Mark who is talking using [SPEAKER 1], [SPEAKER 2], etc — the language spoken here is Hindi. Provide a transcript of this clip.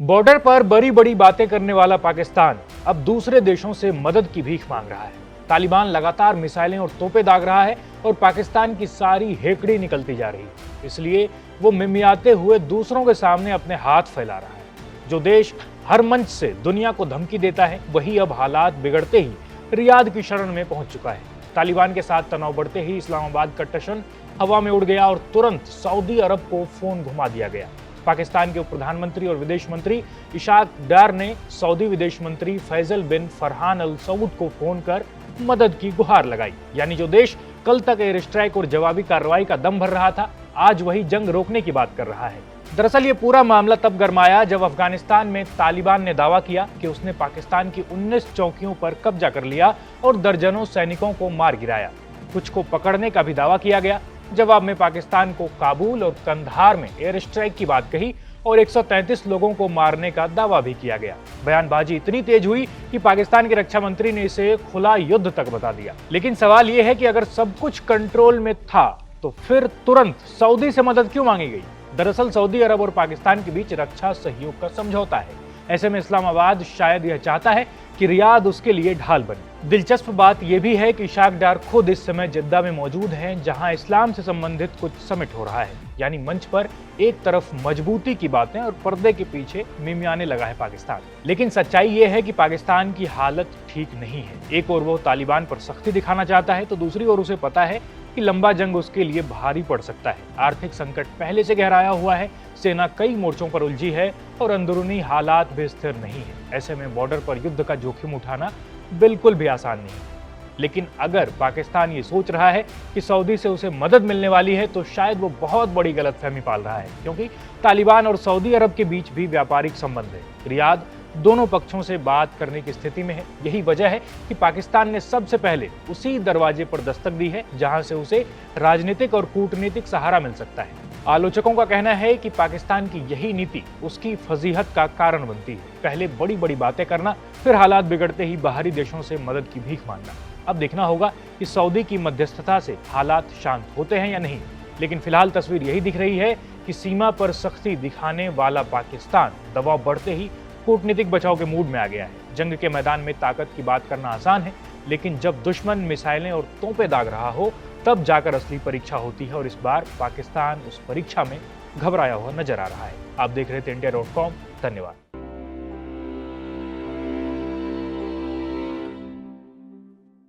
[SPEAKER 1] बॉर्डर पर बड़ी बड़ी बातें करने वाला पाकिस्तान अब दूसरे देशों से मदद की भीख मांग रहा है। तालिबान लगातार मिसाइलें और तोपें दाग रहा है और पाकिस्तान की सारी हेकड़ी निकलती जा रही है। इसलिए वो मिमियाते हुए दूसरों के सामने अपने हाथ फैला रहा है। जो देश हर मंच से दुनिया को धमकी देता है, वही अब हालात बिगड़ते ही रियाद की शरण में पहुंच चुका है। तालिबान के साथ तनाव बढ़ते ही इस्लामाबाद का टशन हवा में उड़ गया और तुरंत सऊदी अरब को फोन घुमा दिया गया। पाकिस्तान के उप प्रधानमंत्री और विदेश मंत्री इशाक डार ने सऊदी विदेश मंत्री फैसल बिन फरहान अल सऊद को फोन कर मदद की गुहार लगाई। यानी जो देश कल तक एयर स्ट्राइक और जवाबी कार्रवाई का दम भर रहा था, आज वही जंग रोकने की बात कर रहा है। दरअसल ये पूरा मामला तब गरमाया जब अफगानिस्तान में तालिबान ने दावा किया कि उसने पाकिस्तान की 19 चौकियों पर कब्जा कर लिया और दर्जनों सैनिकों को मार गिराया। कुछ को पकड़ने का भी दावा किया गया। जवाब में पाकिस्तान को काबुल और कंधार में एयर स्ट्राइक की बात कही और 133 लोगों को मारने का दावा भी किया गया। बयानबाजी इतनी तेज हुई कि पाकिस्तान के रक्षा मंत्री ने इसे खुला युद्ध तक बता दिया। लेकिन सवाल यह है कि अगर सब कुछ कंट्रोल में था तो फिर तुरंत सऊदी से मदद क्यों मांगी गई? दरअसल सऊदी अरब और पाकिस्तान के बीच रक्षा सहयोग का समझौता है। ऐसे में इस्लामाबाद शायद यह चाहता है कि रियाद उसके लिए ढाल बने। दिलचस्प बात यह भी है कि इशाक डार खुद इस समय जिद्दा में मौजूद हैं, जहां इस्लाम से संबंधित कुछ समिट हो रहा है। यानी मंच पर एक तरफ मजबूती की बातें और पर्दे के पीछे मिमियाने लगा है पाकिस्तान। लेकिन सच्चाई यह है कि पाकिस्तान की हालत ठीक नहीं है। एक ओर वो तालिबान पर सख्ती दिखाना चाहता है तो दूसरी ओर उसे पता है कि लंबा जंग उसके लिए भारी पड़ सकता है। आर्थिक संकट पहले से गहराया हुआ है, सेना कई मोर्चों पर उलझी है और अंदरूनी हालात भी स्थिर नहीं है। ऐसे में बॉर्डर पर युद्ध का जोखिम उठाना बिल्कुल भी आसान नहीं है। लेकिन अगर पाकिस्तान ये सोच रहा है कि सऊदी से उसे मदद मिलने वाली है तो शायद वो बहुत बड़ी गलतफहमी पाल रहा है, क्योंकि तालिबान और सऊदी अरब के बीच भी व्यापारिक संबंध है। रियाद दोनों पक्षों से बात करने की स्थिति में है। यही वजह है कि पाकिस्तान ने सबसे पहले उसी दरवाजे पर दस्तक दी है जहां से उसे राजनीतिक और कूटनीतिक सहारा मिल सकता है। आलोचकों का कहना है कि पाकिस्तान की यही नीति उसकी फजीहत का कारण बनती है। पहले बड़ी बड़ी बातें करना, फिर हालात बिगड़ते ही बाहरी देशों से मदद की भीख मांगना। अब देखना होगा कि सऊदी की मध्यस्थता से हालात शांत होते हैं या नहीं। लेकिन फिलहाल तस्वीर यही दिख रही है कि सीमा पर सख्ती दिखाने वाला पाकिस्तान दबाव बढ़ते ही कूटनीतिक बचाव के मूड में आ गया है। जंग के मैदान में ताकत की बात करना आसान है, लेकिन जब दुश्मन मिसाइलें और तोपें दाग रहा हो तब जाकर असली परीक्षा होती है और इस बार पाकिस्तान उस परीक्षा में घबराया हुआ नजर आ रहा है। आप देख रहे थे इंडिया.com। धन्यवाद।